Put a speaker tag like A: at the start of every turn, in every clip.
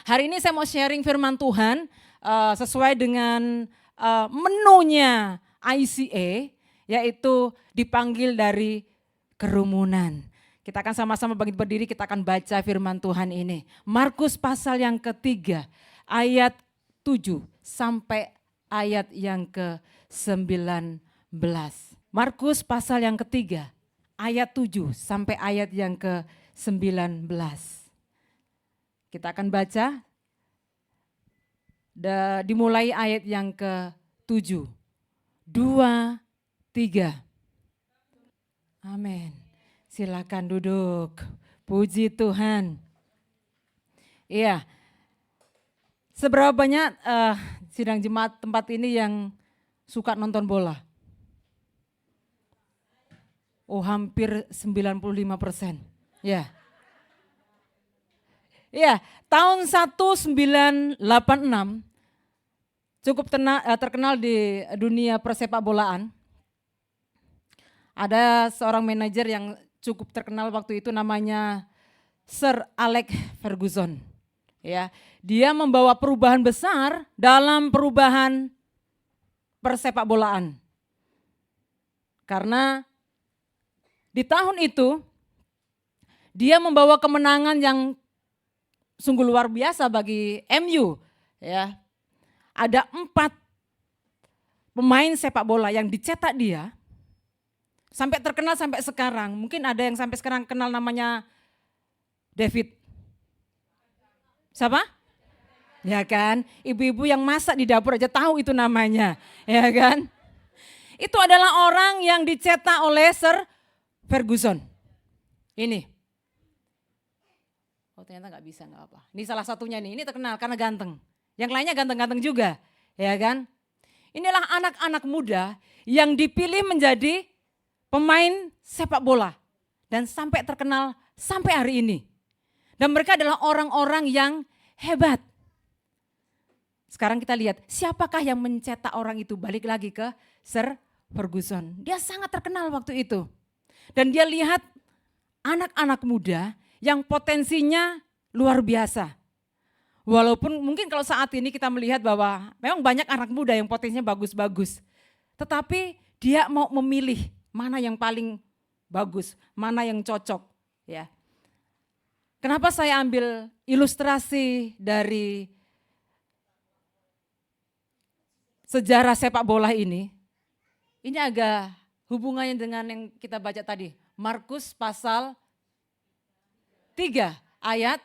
A: Hari ini saya mau sharing firman Tuhan sesuai dengan menunya ICA, yaitu dipanggil dari kerumunan. Kita akan sama-sama bangkit berdiri, kita akan baca firman Tuhan ini. Markus pasal yang ketiga, ayat 7 sampai ayat yang ke-19. Markus pasal yang ketiga, ayat 7 sampai ayat yang ke-19. Kita akan baca, dimulai ayat yang ke-7. 2, 3. Amin. Silakan duduk. Puji Tuhan. Iya. Seberapa banyak sidang jemaat tempat ini yang suka nonton bola? Oh, hampir 95%. Ya. Ya, tahun 1986 cukup terkenal di dunia persepak bolaan. Ada seorang manajer yang cukup terkenal waktu itu, namanya Sir Alex Ferguson. Ya, dia membawa perubahan besar dalam perubahan persepak bolaan. Karena di tahun itu dia membawa kemenangan yang sungguh luar biasa bagi MU. Ya, ada 4 pemain sepak bola yang dicetak dia sampai terkenal sampai sekarang. Mungkin ada yang sampai sekarang kenal namanya David. Siapa? Ya kan, ibu-ibu yang masak di dapur aja tahu itu namanya, ya kan? Itu adalah orang yang dicetak oleh Sir Ferguson. Ini. Oh, ternyata nggak bisa, nggak apa. Ini salah satunya nih, ini terkenal karena ganteng. Yang lainnya ganteng-ganteng juga, ya kan? Inilah anak-anak muda yang dipilih menjadi pemain sepak bola dan sampai terkenal sampai hari ini. Dan mereka adalah orang-orang yang hebat. Sekarang kita lihat siapakah yang mencetak orang itu, balik lagi ke Sir Ferguson. Dia sangat terkenal waktu itu. Dan dia lihat anak-anak muda yang potensinya luar biasa. Walaupun mungkin kalau saat ini kita melihat bahwa memang banyak anak muda yang potensinya bagus-bagus. Tetapi dia mau memilih mana yang paling bagus, mana yang cocok. Ya. Kenapa saya ambil ilustrasi dari sejarah sepak bola ini? Ini agak hubungannya dengan yang kita baca tadi. Markus pasal 3 ayat.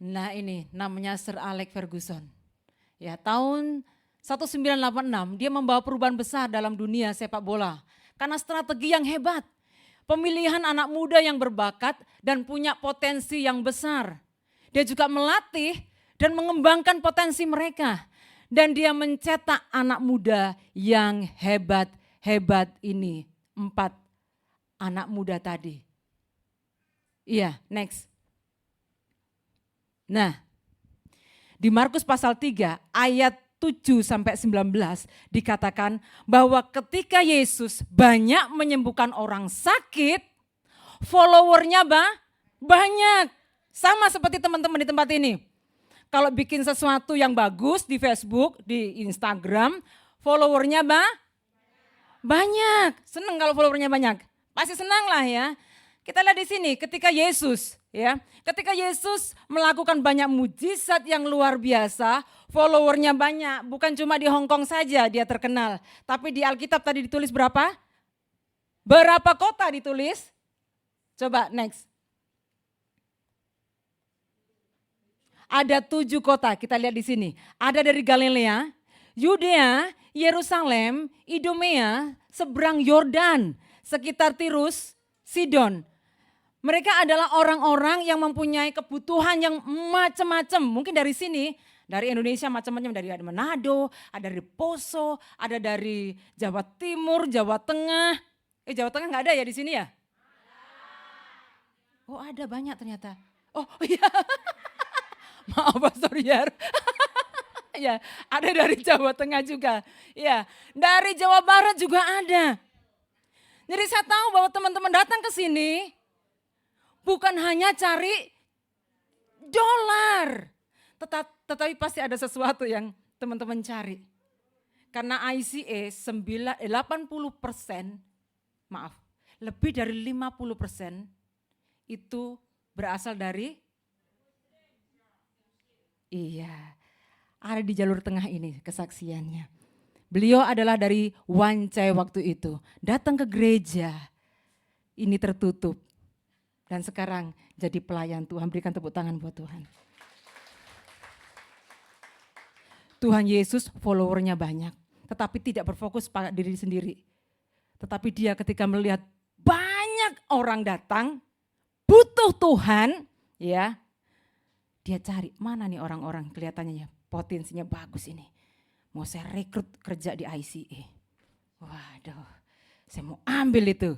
A: Nah ini namanya Sir Alex Ferguson. Ya, tahun 1986 dia membawa perubahan besar dalam dunia sepak bola. Karena strategi yang hebat. Pemilihan anak muda yang berbakat dan punya potensi yang besar. Dia juga melatih dan mengembangkan potensi mereka. Dan dia mencetak anak muda yang hebat-hebat ini. 4 anak muda tadi. Iya, next. Nah, di Markus pasal 3 ayat 7 sampai 19 dikatakan bahwa ketika Yesus banyak menyembuhkan orang sakit, followernya banyak. Sama seperti teman-teman di tempat ini. Kalau bikin sesuatu yang bagus di Facebook, di Instagram, followernya banyak. Senang kalau followernya banyak. Pasti senang lah ya. Kita lihat di sini ketika Yesus melakukan banyak mujizat yang luar biasa, followernya banyak. Bukan cuma di Hong Kong saja dia terkenal. Tapi di Alkitab tadi ditulis berapa? Berapa kota ditulis? Coba next. Ada 7 kota, kita lihat di sini. Ada dari Galilea, Yudea, Yerusalem, Idumea, seberang Yordan, sekitar Tirus, Sidon. Mereka adalah orang-orang yang mempunyai kebutuhan yang macam-macam. Mungkin dari sini, dari Indonesia macam-macam, dari Manado, ada dari Poso, ada dari Jawa Timur, Jawa Tengah. Jawa Tengah nggak ada ya di sini ya? Oh ada banyak ternyata. Oh iya, maaf Pastor Yar. Ya, ada dari Jawa Tengah juga. Ya, dari Jawa Barat juga ada. Jadi saya tahu bahwa teman-teman datang ke sini bukan hanya cari dolar. Tetapi pasti ada sesuatu yang teman-teman cari. Karena ICA 80%, maaf, lebih dari 50% itu berasal dari, iya, ada di jalur tengah ini kesaksiannya. Beliau adalah dari Wancai waktu itu, datang ke gereja, ini tertutup. Dan sekarang jadi pelayan Tuhan, berikan tepuk tangan buat Tuhan. Tuhan Yesus followernya banyak, tetapi tidak berfokus pada diri sendiri. Tetapi dia ketika melihat banyak orang datang, butuh Tuhan, ya, dia cari mana nih orang-orang kelihatannya ya, potensinya bagus ini. Mau saya rekrut kerja di ICA. Waduh, saya mau ambil itu.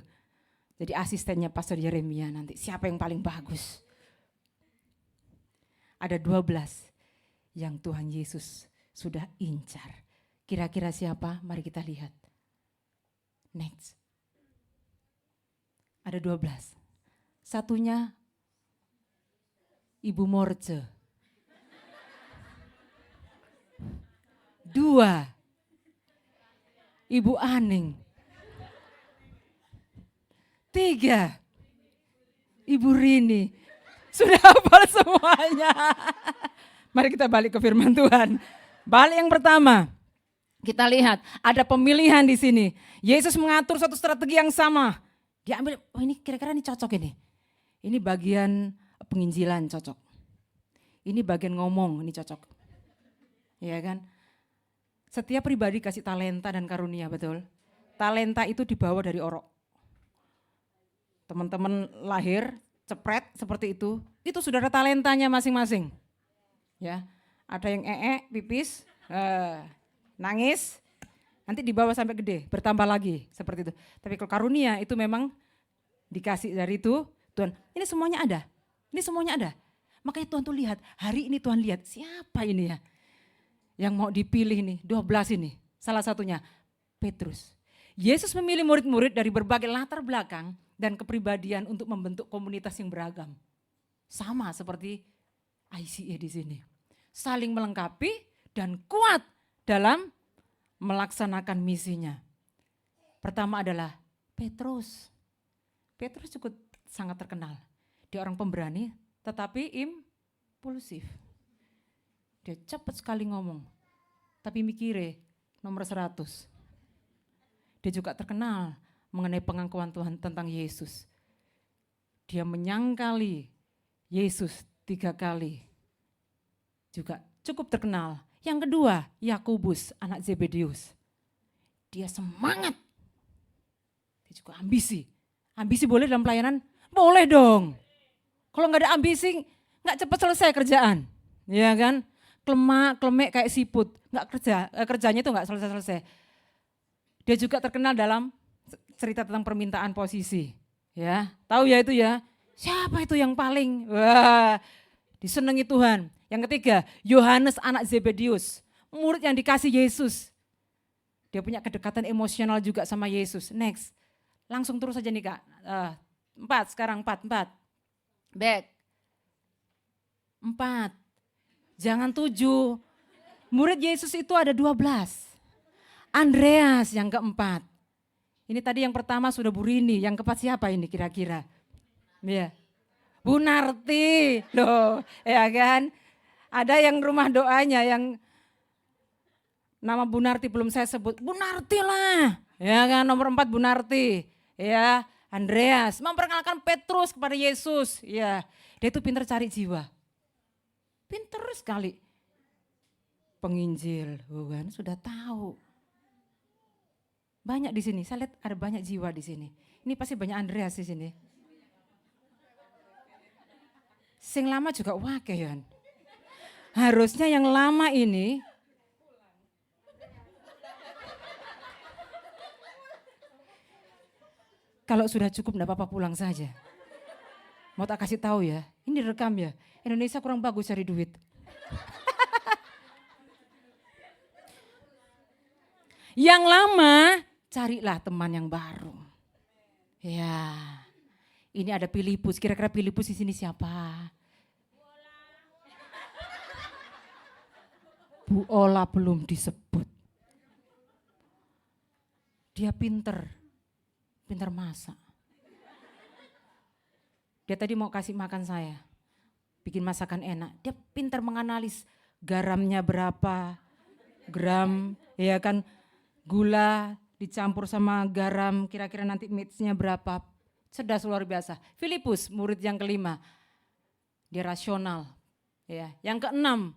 A: Jadi asistennya Pastor Yeremia nanti, siapa yang paling bagus? Ada 12 yang Tuhan Yesus sudah incar. Kira-kira siapa? Mari kita lihat. Next. Ada 12. Satunya Ibu Morce. 2. Ibu Aning. 3. Ibu Rini. Sudah hafal semuanya. Mari kita balik ke firman Tuhan. Balik yang pertama, kita lihat ada pemilihan di sini. Yesus mengatur suatu strategi yang sama. Dia ambil, oh ini kira-kira ini cocok ini. Ini bagian penginjilan cocok. Ini bagian ngomong ini cocok. Ya kan? Setiap pribadi kasih talenta dan karunia, betul? Talenta itu dibawa dari orok. Teman-teman lahir cepret seperti itu sudah ada talentanya masing-masing. Ya. Ada yang pipis, nangis, nanti dibawa sampai gede, bertambah lagi seperti itu. Tapi kalau karunia itu memang dikasih dari itu, Tuhan, ini semuanya ada, Makanya Tuhan tuh lihat, hari ini Tuhan lihat siapa ini ya, yang mau dipilih nih, 12 ini, salah satunya Petrus. Yesus memilih murid-murid dari berbagai latar belakang dan kepribadian untuk membentuk komunitas yang beragam. Sama seperti ICA di sini. Saling melengkapi dan kuat dalam melaksanakan misinya. Pertama adalah Petrus. Petrus cukup sangat terkenal. Dia orang pemberani tetapi impulsif. Dia cepat sekali ngomong, tapi mikirnya nomor 100. Dia juga terkenal mengenai pengakuan Tuhan tentang Yesus. Dia menyangkali Yesus 3 kali. Juga cukup terkenal. Yang kedua, Yakobus, anak Zebedeus. Dia semangat. Dia juga ambisi. Ambisi boleh dalam pelayanan? Boleh dong. Kalau nggak ada ambisi, nggak cepat selesai kerjaan. Ya kan? Klemek kayak siput. Kerjanya itu nggak selesai-selesai. Dia juga terkenal dalam cerita tentang permintaan posisi. Ya, tahu ya itu ya. Siapa itu yang paling? Wah, disenangi Tuhan. Yang ketiga, Yohanes anak Zebedeus, murid yang dikasih Yesus. Dia punya kedekatan emosional juga sama Yesus. Next, langsung terus aja nih Kak. 4. Back. 4. Jangan 7. Murid Yesus itu ada 12. Andreas yang keempat. Ini tadi yang pertama sudah Bu Rini, yang keempat siapa ini kira-kira? Ya. Bu Narti, loh, ya kan? Ada yang rumah doanya yang nama Bu Narti belum saya sebut. Bu Narti lah, ya kan, nomor 4 Bu Narti. Ya, Andreas memperkenalkan Petrus kepada Yesus. Ya, dia itu pintar cari jiwa. Pintar sekali. Penginjil, kan sudah tahu. Banyak di sini, saya lihat ada banyak jiwa di sini. Ini pasti banyak Andreas di sini. Sing lama juga wakil ya. Harusnya yang lama ini kalau sudah cukup enggak apa-apa pulang saja. Mau tak kasih tahu ya, ini rekam ya. Indonesia kurang bagus cari duit. Yang lama carilah teman yang baru. Ya. Ini ada Filipus, kira-kira Filipus di sini siapa? Bu Ola belum disebut. Dia pinter masak. Dia tadi mau kasih makan saya, bikin masakan enak. Dia pinter menganalisis garamnya berapa gram, ya kan, gula dicampur sama garam, kira-kira nanti mix-nya berapa. Cerdas luar biasa. Filipus, murid yang kelima, dia rasional. Ya. Yang keenam,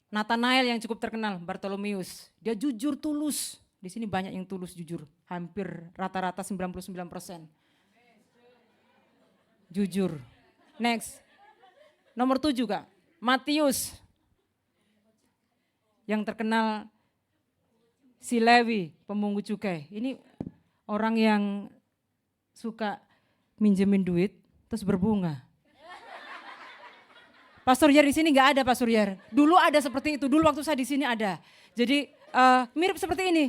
A: Nathanael yang cukup terkenal, Bartolomeus. Dia jujur tulus. Di sini banyak yang tulus jujur, hampir rata-rata 99%. Jujur. Next. Nomor 7 Kak, Matius. Yang terkenal si Lewi, pemungut cukai. Ini orang yang suka minjemin duit terus berbunga. Pak Suryar di sini nggak ada Pak Suryar. Dulu ada seperti itu, dulu waktu saya di sini ada. Jadi mirip seperti ini.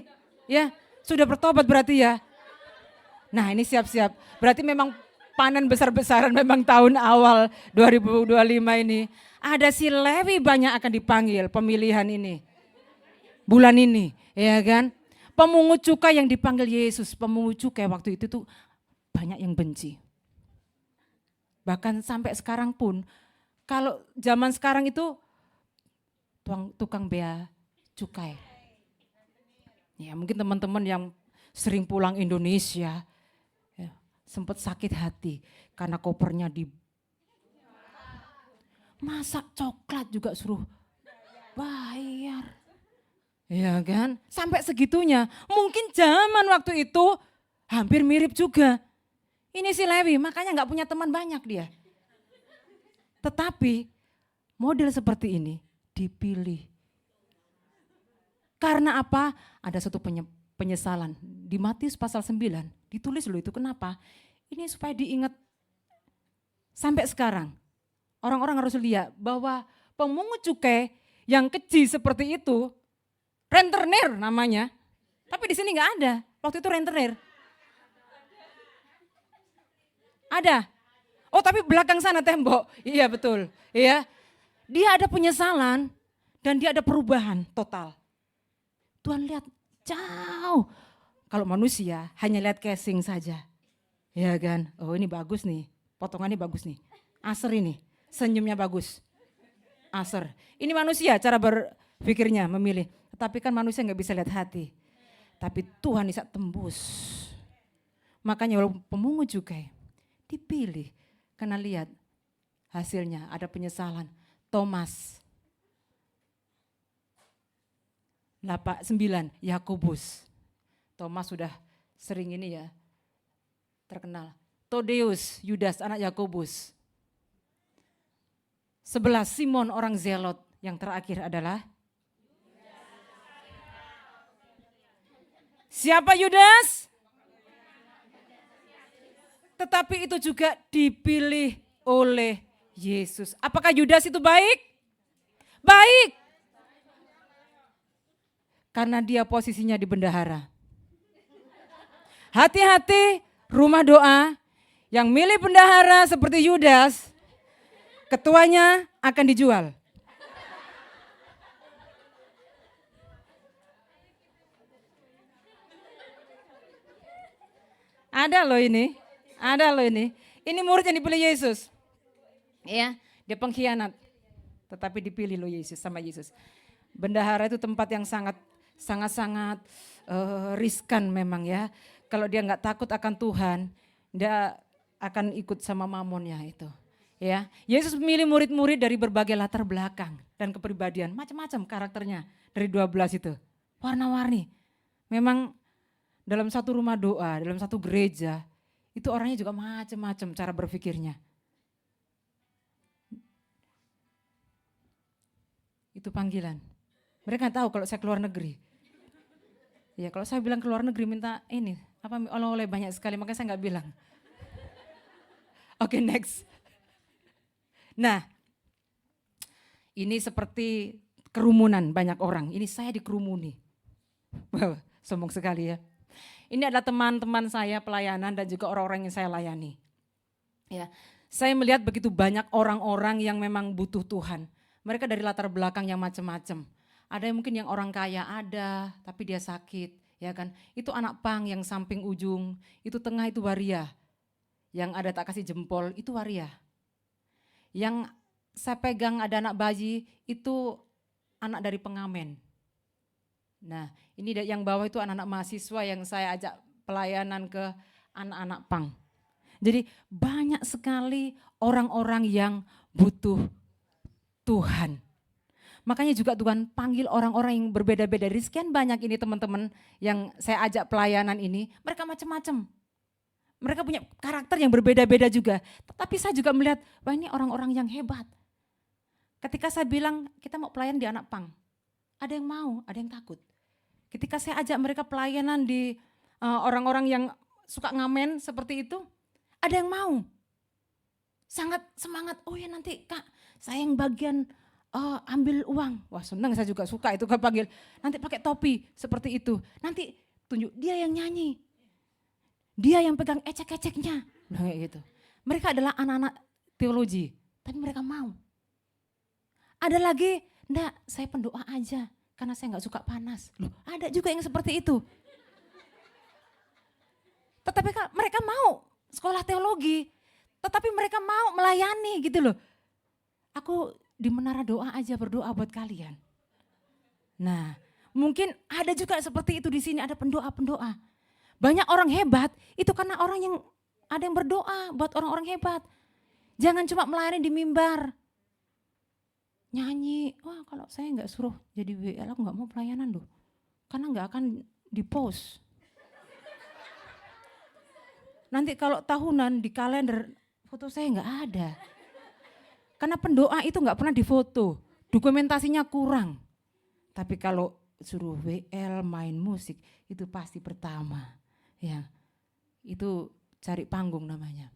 A: Ya, sudah bertobat berarti ya. Nah ini siap-siap. Berarti memang panen besar-besaran memang tahun awal 2025 ini. Ada si Lewi banyak akan dipanggil pemilihan ini. Bulan ini, ya kan. Pemungut cukai yang dipanggil Yesus. Pemungut cukai waktu itu tuh banyak yang benci. Bahkan sampai sekarang pun, kalau zaman sekarang itu tukang bea cukai. Ya mungkin teman-teman yang sering pulang Indonesia ya, sempat sakit hati karena kopernya masak coklat juga suruh bayar. Ya kan, sampai segitunya. Mungkin zaman waktu itu hampir mirip juga. Ini si Lewi, makanya gak punya teman banyak dia. Tetapi model seperti ini dipilih. Karena apa? Ada satu penyesalan. Di Matius pasal 9 ditulis loh itu, kenapa? Ini supaya diingat sampai sekarang. Orang-orang harus lihat bahwa pemungut cukai yang keji seperti itu, rentenir namanya. Tapi di sini nggak ada. Waktu itu rentenir. Ada. Oh tapi belakang sana tembok. Iya betul. Iya. Dia ada penyesalan dan dia ada perubahan total. Tuhan lihat jauh. Kalau manusia hanya lihat casing saja. Ya kan. Oh ini bagus nih. Potongannya bagus nih. Aser ini. Senyumnya bagus. Aser. Ini manusia cara berpikirnya memilih. Tetapi kan manusia nggak bisa lihat hati. Tapi Tuhan bisa tembus. Makanya walaupun pemungut cukai dipilih. Karena lihat hasilnya ada penyesalan. Thomas. 9 Yakobus. Thomas sudah sering ini ya terkenal. Tadeus, Yudas anak Yakobus. 11 Simon orang Zelot. Yang terakhir adalah siapa Yudas? Tetapi itu juga dipilih oleh Yesus. Apakah Yudas itu baik? Baik. Karena dia posisinya di bendahara. Hati-hati rumah doa yang milih bendahara seperti Yudas, ketuanya akan dijual. Ada loh ini. Ini murid yang dipilih Yesus. Ya, dia pengkhianat. Tetapi dipilih loh Yesus sama Yesus. Bendahara itu tempat yang sangat riskan memang ya. Kalau dia nggak takut akan Tuhan, dia akan ikut sama mamonnya itu. Ya, Yesus memilih murid-murid dari berbagai latar belakang dan kepribadian, macam-macam karakternya dari 12 itu. Warna-warni. Memang dalam satu rumah doa, dalam satu gereja, itu orangnya juga macam-macam cara berpikirnya. Itu panggilan. Mereka tahu kalau saya keluar negeri. Ya kalau saya bilang keluar negeri minta ini, oleh-oleh banyak sekali, makanya saya nggak bilang. Oke, next. Nah, ini seperti kerumunan banyak orang. Ini saya dikerumuni. Wow, sombong sekali ya. Ini adalah teman-teman saya pelayanan dan juga orang-orang yang saya layani. Ya, saya melihat begitu banyak orang-orang yang memang butuh Tuhan. Mereka dari latar belakang yang macam-macam. Ada yang mungkin yang orang kaya ada, tapi dia sakit, ya kan. Itu anak pang yang samping ujung, itu tengah itu waria. Yang ada tak kasih jempol, itu waria. Yang saya pegang ada anak bayi, itu anak dari pengamen. Nah, ini yang bawah itu anak-anak mahasiswa yang saya ajak pelayanan ke anak-anak pang. Jadi banyak sekali orang-orang yang butuh Tuhan. Makanya juga Tuhan panggil orang-orang yang berbeda-beda. Dari sekian banyak ini teman-teman yang saya ajak pelayanan ini, mereka macam-macam. Mereka punya karakter yang berbeda-beda juga. Tetapi saya juga melihat, wah ini orang-orang yang hebat. Ketika saya bilang kita mau pelayan di anak pang, ada yang mau, ada yang takut. Ketika saya ajak mereka pelayanan di orang-orang yang suka ngamen seperti itu, ada yang mau. Sangat semangat, oh ya nanti Kak, saya yang bagian ambil uang. Wah senang, saya juga suka itu Kak panggil. Nanti pakai topi seperti itu. Nanti tunjuk dia yang nyanyi. Dia yang pegang ecek-eceknya. Nah, kayak gitu. Mereka adalah anak-anak teologi, tapi mereka mau. Ada lagi, enggak saya pendoa aja karena saya enggak suka panas. Loh, ada juga yang seperti itu. Tetapi mereka mau sekolah teologi, tetapi mereka mau melayani gitu loh. Aku di menara doa aja berdoa buat kalian. Nah, mungkin ada juga seperti itu di sini, ada pendoa-pendoa. Banyak orang hebat itu karena orang yang ada yang berdoa buat orang-orang hebat. Jangan cuma melayani di mimbar. Nyanyi, wah kalau saya enggak suruh jadi WL aku enggak mau pelayanan loh. Karena enggak akan di-post. Nanti kalau tahunan di kalender foto saya enggak ada. Karena pendoa itu enggak pernah difoto, dokumentasinya kurang. Tapi kalau suruh WL main musik itu pasti pertama. Ya, itu cari panggung namanya.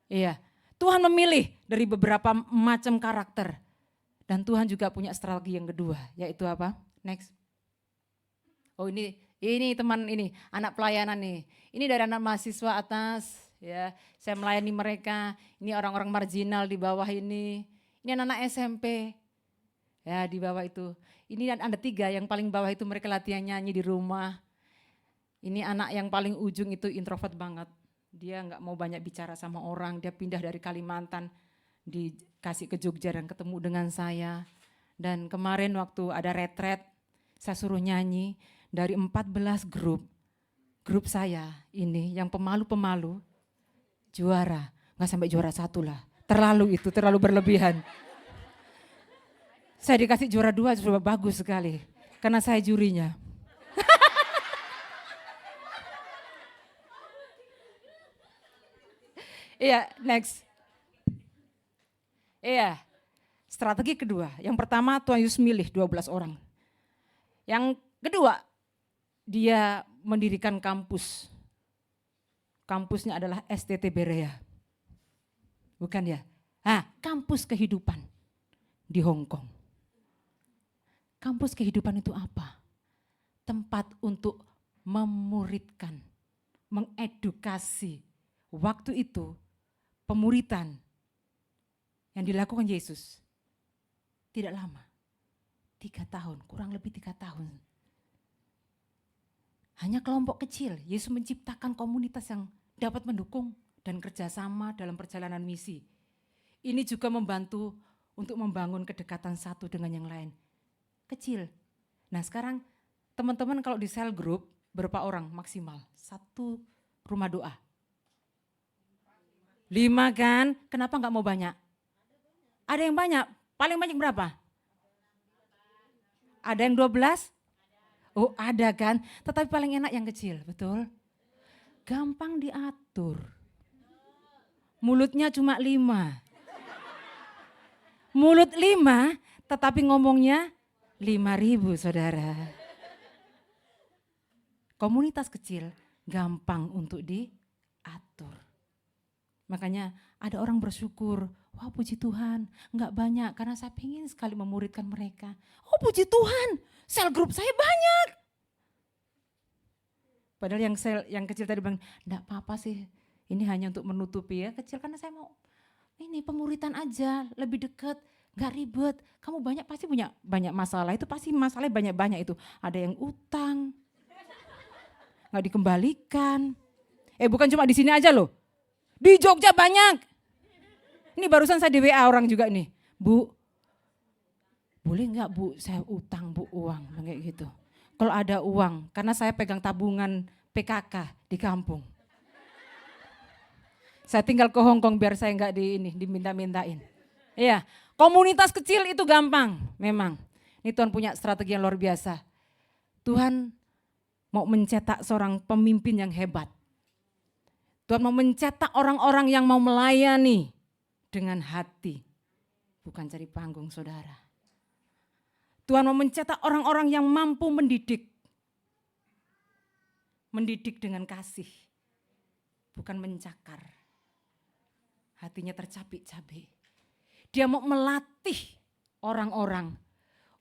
A: Iya, Tuhan memilih dari beberapa macam karakter. Dan Tuhan juga punya strategi yang kedua, yaitu apa? Next. Oh ini teman ini, anak pelayanan nih. Ini dari anak mahasiswa atas, ya. Saya melayani mereka. Ini orang-orang marginal di bawah ini. Ini anak-anak SMP. Ya di bawah itu. Ini ada 3 yang paling bawah itu mereka latihan nyanyi di rumah. Ini anak yang paling ujung itu introvert banget. Dia nggak mau banyak bicara sama orang. Dia pindah dari Kalimantan, dikasih ke Jogja dan ketemu dengan saya. Dan kemarin waktu ada retret, saya suruh nyanyi dari 14 grup saya ini yang pemalu-pemalu juara. Nggak sampai juara 1 lah. Terlalu berlebihan. Saya dikasih juara 2 sudah bagus sekali. Karena saya jurinya. Iya, next. Iya, strategi kedua. Yang pertama Tuhan Yesus milih 12 orang. Yang kedua, dia mendirikan kampus. Kampusnya adalah STT Berea. Bukan ya? Kampus kehidupan di Hong Kong. Kampus kehidupan itu apa? Tempat untuk memuridkan, mengedukasi. Waktu itu pemuritan yang dilakukan Yesus tidak lama, 3 tahun, kurang lebih 3 tahun. Hanya kelompok kecil, Yesus menciptakan komunitas yang dapat mendukung dan kerjasama dalam perjalanan misi. Ini juga membantu untuk membangun kedekatan satu dengan yang lain. Kecil. Nah sekarang teman-teman kalau di cell group berapa orang maksimal? 1 rumah doa. 5 kan, kenapa enggak mau banyak? Ada yang banyak, paling banyak berapa? Ada yang 12? Oh ada kan, tetapi paling enak yang kecil, betul? Gampang diatur. Mulutnya cuma 5. Mulut 5, tetapi ngomongnya 5.000 saudara. Komunitas kecil gampang untuk diatur. Makanya ada orang bersyukur, wah puji Tuhan, enggak banyak karena saya pengen sekali memuridkan mereka. Oh puji Tuhan, sel grup saya banyak. Padahal yang kecil tadi bilang, enggak apa-apa sih, ini hanya untuk menutupi ya kecil karena saya mau ini pemuritan aja, lebih dekat. Gak ribet, kamu pasti punya banyak masalah, itu pasti masalahnya banyak-banyak itu. Ada yang utang, gak dikembalikan. Bukan cuma di sini aja loh, di Jogja banyak. Ini barusan saya di WA orang juga nih, Bu, boleh nggak Bu saya utang Bu uang, kayak gitu. Kalau ada uang, karena saya pegang tabungan PKK di kampung. Saya tinggal ke Hong Kong biar saya nggak diminta-mintain. Iya, komunitas kecil itu gampang memang. Ini Tuhan punya strategi yang luar biasa. Tuhan mau mencetak seorang pemimpin yang hebat. Tuhan mau mencetak orang-orang yang mau melayani dengan hati. Bukan cari panggung saudara. Tuhan mau mencetak orang-orang yang mampu mendidik. Mendidik dengan kasih. Bukan mencakar. Hatinya tercapik-capik. Dia mau melatih orang-orang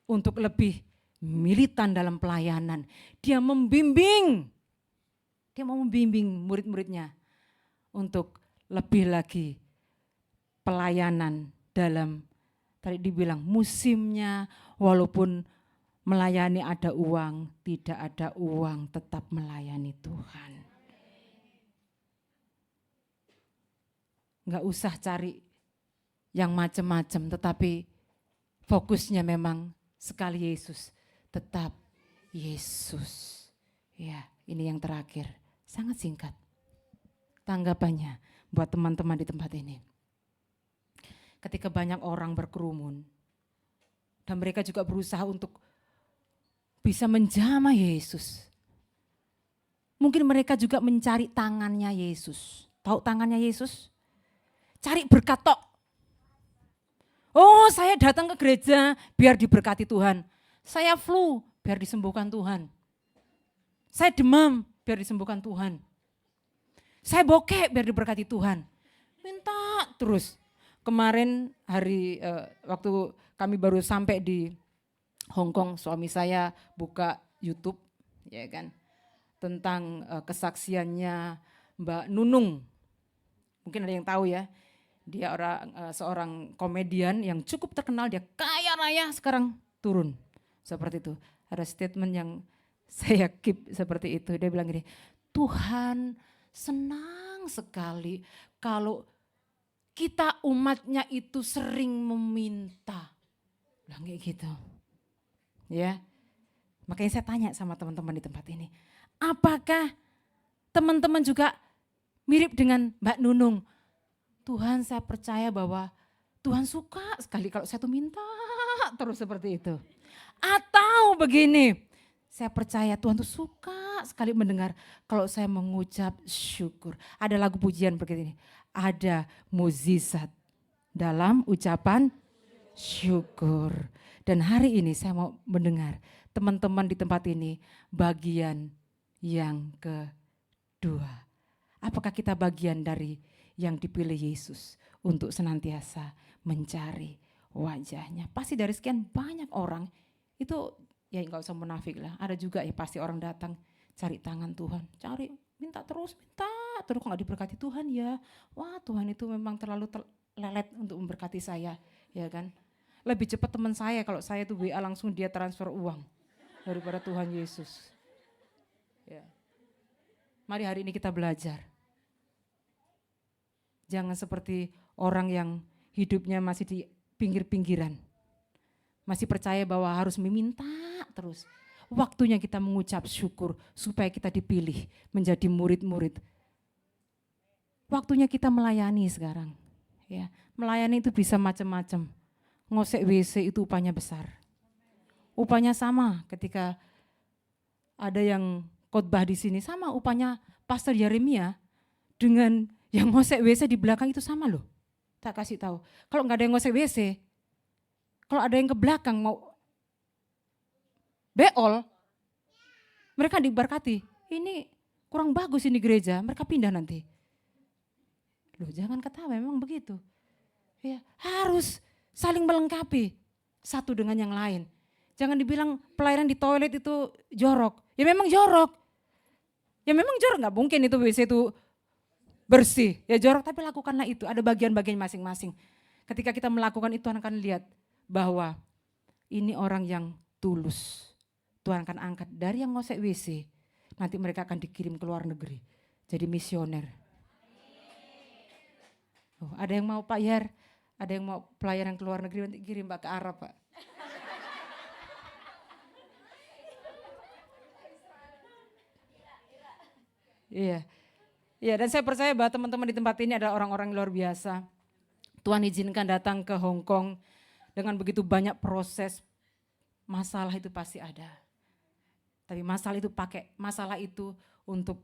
A: untuk lebih militan dalam pelayanan. Dia membimbing. Dia mau membimbing murid-muridnya untuk lebih lagi pelayanan dalam tadi dibilang musimnya, walaupun melayani ada uang, tidak ada uang, tetap melayani Tuhan. Enggak usah cari yang macam-macam, tetapi fokusnya memang sekali Yesus, tetap Yesus. Ya, ini yang terakhir, sangat singkat. Tanggapannya buat teman-teman di tempat ini. Ketika banyak orang berkerumun dan mereka juga berusaha untuk bisa menjamah Yesus. Mungkin mereka juga mencari tangannya Yesus. Tahu tangannya Yesus? Cari berkat tok. Oh, saya datang ke gereja biar diberkati Tuhan. Saya flu biar disembuhkan Tuhan. Saya demam biar disembuhkan Tuhan. Saya bokeh biar diberkati Tuhan. Minta terus. Kemarin waktu kami baru sampai di Hong Kong, suami saya buka YouTube, ya kan, tentang kesaksiannya Mbak Nunung. Mungkin ada yang tahu ya, dia seorang komedian yang cukup terkenal, dia kaya raya sekarang turun seperti itu. Ada statement yang saya keep seperti itu, dia bilang gini, Tuhan senang sekali kalau kita umatnya itu sering meminta. Bilang kayak gitu. Ya. Makanya saya tanya sama teman-teman di tempat ini. Apakah teman-teman juga mirip dengan Mbak Nunung? Tuhan, saya percaya bahwa Tuhan suka sekali kalau saya tuh minta terus seperti itu. Atau begini, saya percaya Tuhan tuh suka sekali mendengar kalau saya mengucap syukur. Ada lagu pujian begini, ada mukjizat dalam ucapan syukur. Dan hari ini saya mau mendengar teman-teman di tempat ini bagian yang kedua. Apakah kita bagian dari yang dipilih Yesus untuk senantiasa mencari wajahnya? Pasti dari sekian banyak orang itu ya enggak usah munafik lah. Ada juga ya pasti orang datang cari tangan Tuhan, minta terus kok nggak diberkati Tuhan ya. Wah, Tuhan itu memang terlalu lelet untuk memberkati saya, ya kan. Lebih cepat teman saya kalau saya tuh WA langsung dia transfer uang daripada Tuhan Yesus. Ya. Mari hari ini kita belajar. Jangan seperti orang yang hidupnya masih di pinggir-pinggiran. Masih percaya bahwa harus meminta terus. Waktunya kita mengucap syukur supaya kita dipilih menjadi murid-murid. Waktunya kita melayani sekarang. Ya, melayani itu bisa macam-macam. Ngosek WC itu upahnya besar. Upahnya sama ketika ada yang khotbah di sini, sama upahnya Pastor Yeremia dengan yang ngosek WC di belakang itu sama loh. Tak kasih tahu. Kalau nggak ada yang ngosek WC, kalau ada yang ke belakang mau beol, mereka diberkati. Ini kurang bagus ini gereja, mereka pindah nanti. Loh, jangan ketawa, memang begitu. Ya, harus saling melengkapi satu dengan yang lain. Jangan dibilang pelayanan di toilet itu jorok. Ya memang jorok. Ya memang jorok, nggak mungkin itu WC itu bersih. Ya jorok, tapi lakukanlah itu. Ada bagian-bagian masing-masing. Ketika kita melakukan itu, Tuhan akan lihat bahwa ini orang yang tulus. Tuhan akan angkat dari yang ngosek WC, nanti mereka akan dikirim ke luar negeri jadi misioner. Oh, ada yang mau Pak Yar, ada yang mau pelayanan ke luar negeri, nanti kirim Pak ke Arab Pak. Iya, iya, dan saya percaya bahwa teman-teman di tempat ini adalah orang-orang luar biasa. Tuhan izinkan datang ke Hong Kong dengan begitu banyak proses, masalah itu pasti ada. Tapi masalah itu untuk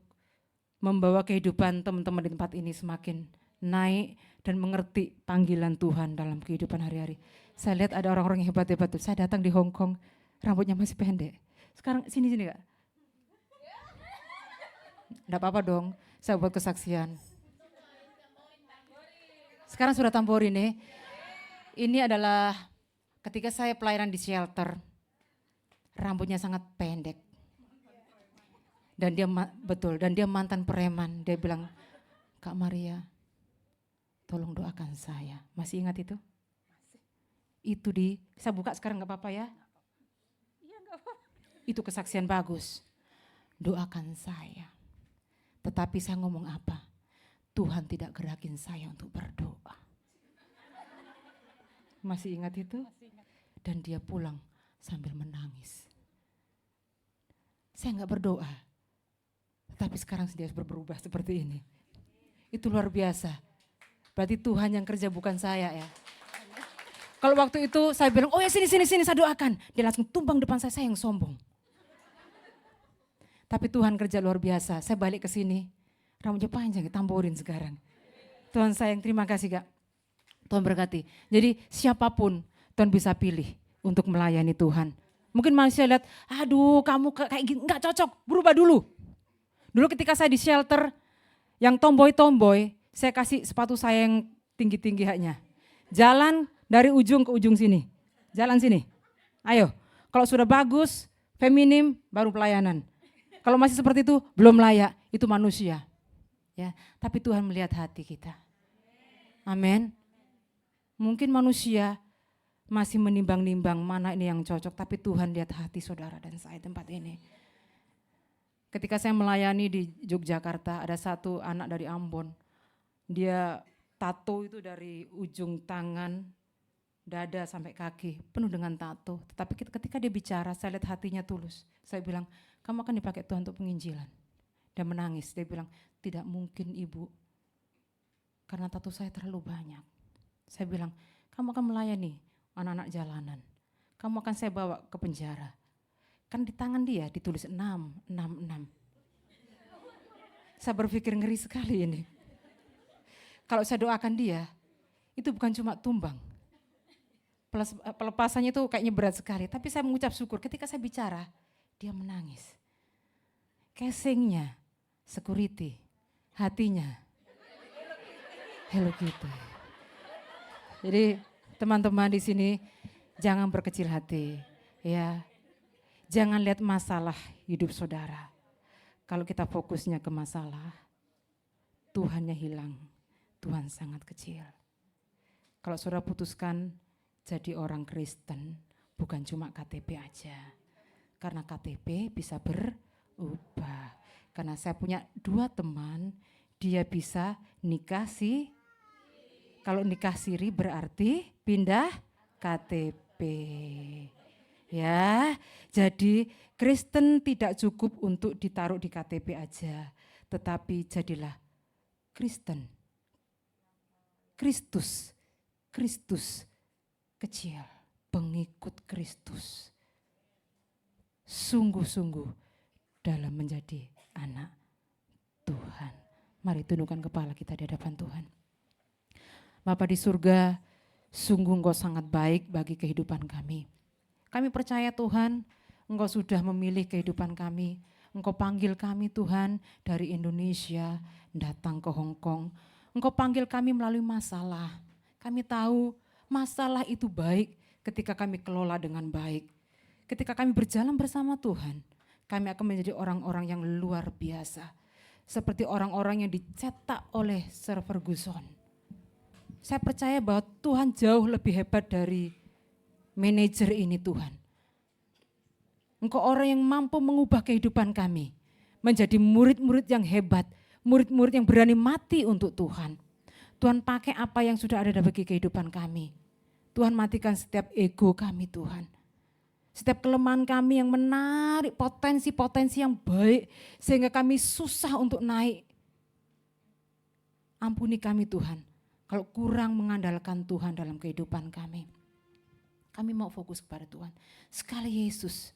A: membawa kehidupan teman-teman di tempat ini semakin naik dan mengerti panggilan Tuhan dalam kehidupan hari-hari. Saya lihat ada orang-orang yang hebat-hebat tuh. Saya datang di Hong Kong, rambutnya masih pendek. Sekarang sini Kak. Enggak apa-apa dong, saya buat kesaksian. Sekarang sudah tamborin nih. Ini adalah ketika saya pelayanan di shelter, rambutnya sangat pendek. Dan dia mantan preman. Dia bilang, Kak Maria, tolong doakan saya. Masih ingat itu? Itu saya buka sekarang gak apa-apa ya? Iya gak apa-apa. Itu kesaksian bagus. Doakan saya. Tetapi saya ngomong apa? Tuhan tidak gerakin saya untuk berdoa. Masih ingat itu? Dan dia pulang sambil menangis. Saya gak berdoa. Tapi sekarang dia berubah seperti ini. Itu luar biasa. Berarti Tuhan yang kerja bukan saya ya. Kalau waktu itu saya bilang, oh ya sini saya doakan. Dia langsung tumbang depan saya yang sombong. Tapi Tuhan kerja luar biasa. Saya balik ke sini, rambutnya panjang, tamborin sekarang. Tuhan sayang, terima kasih Kak. Tuhan berkati. Jadi siapapun Tuhan bisa pilih untuk melayani Tuhan. Mungkin manusia lihat, aduh kamu kayak gini, enggak cocok, berubah dulu. Dulu ketika saya di shelter, yang tomboy, saya kasih sepatu saya yang tinggi-tinggi haknya. Jalan dari ujung ke ujung sini. Jalan sini. Ayo, kalau sudah bagus, feminim, baru pelayanan. Kalau masih seperti itu, belum layak, itu manusia. Ya, tapi Tuhan melihat hati kita. Amin. Mungkin manusia masih menimbang-nimbang mana ini yang cocok, tapi Tuhan lihat hati saudara dan saya tempat ini. Ketika saya melayani di Yogyakarta, ada satu anak dari Ambon. Dia tato itu dari ujung tangan, dada sampai kaki, penuh dengan tato. Tetapi ketika dia bicara, saya lihat hatinya tulus. Saya bilang, kamu akan dipakai Tuhan untuk penginjilan. Dia menangis, dia bilang, tidak mungkin Ibu, karena tato saya terlalu banyak. Saya bilang, kamu akan melayani anak-anak jalanan. Kamu akan saya bawa ke penjara. Kan di tangan dia ditulis 666. Saya berpikir ngeri sekali ini. Kalau saya doakan dia, itu bukan cuma tumbang. Pelepasannya itu kayaknya berat sekali. Tapi saya mengucap syukur ketika saya bicara, dia menangis. Casingnya, security, hatinya. Hello Kitty. Jadi teman-teman di sini jangan berkecil hati, ya. Jangan lihat masalah hidup saudara. Kalau kita fokusnya ke masalah, Tuhannya hilang. Tuhan sangat kecil. Kalau saudara putuskan jadi orang Kristen, bukan cuma KTP aja. Karena KTP bisa berubah. Karena saya punya 2 teman, dia bisa nikah siri. Kalau nikah siri berarti pindah KTP. Ya, jadi Kristen tidak cukup untuk ditaruh di KTP aja, tetapi jadilah Kristen. Kristus kecil, pengikut Kristus. Sungguh-sungguh dalam menjadi anak Tuhan. Mari tundukkan kepala kita di hadapan Tuhan. Bapa di surga, sungguh Engkau sangat baik bagi kehidupan kami. Kami percaya Tuhan, Engkau sudah memilih kehidupan kami. Engkau panggil kami Tuhan dari Indonesia datang ke Hong Kong. Engkau panggil kami melalui masalah. Kami tahu masalah itu baik ketika kami kelola dengan baik. Ketika kami berjalan bersama Tuhan, kami akan menjadi orang-orang yang luar biasa. Seperti orang-orang yang dicetak oleh Sir Ferguson. Saya percaya bahwa Tuhan jauh lebih hebat dari manajer ini Tuhan. Engkau orang yang mampu mengubah kehidupan kami menjadi murid-murid yang hebat, murid-murid yang berani mati untuk Tuhan. Tuhan pakai apa yang sudah ada bagi kehidupan kami. Tuhan matikan setiap ego kami Tuhan. Setiap kelemahan kami yang menarik potensi-potensi yang baik sehingga kami susah untuk naik. Ampuni kami Tuhan kalau kurang mengandalkan Tuhan dalam kehidupan kami. Kami mau fokus kepada Tuhan. Sekali Yesus.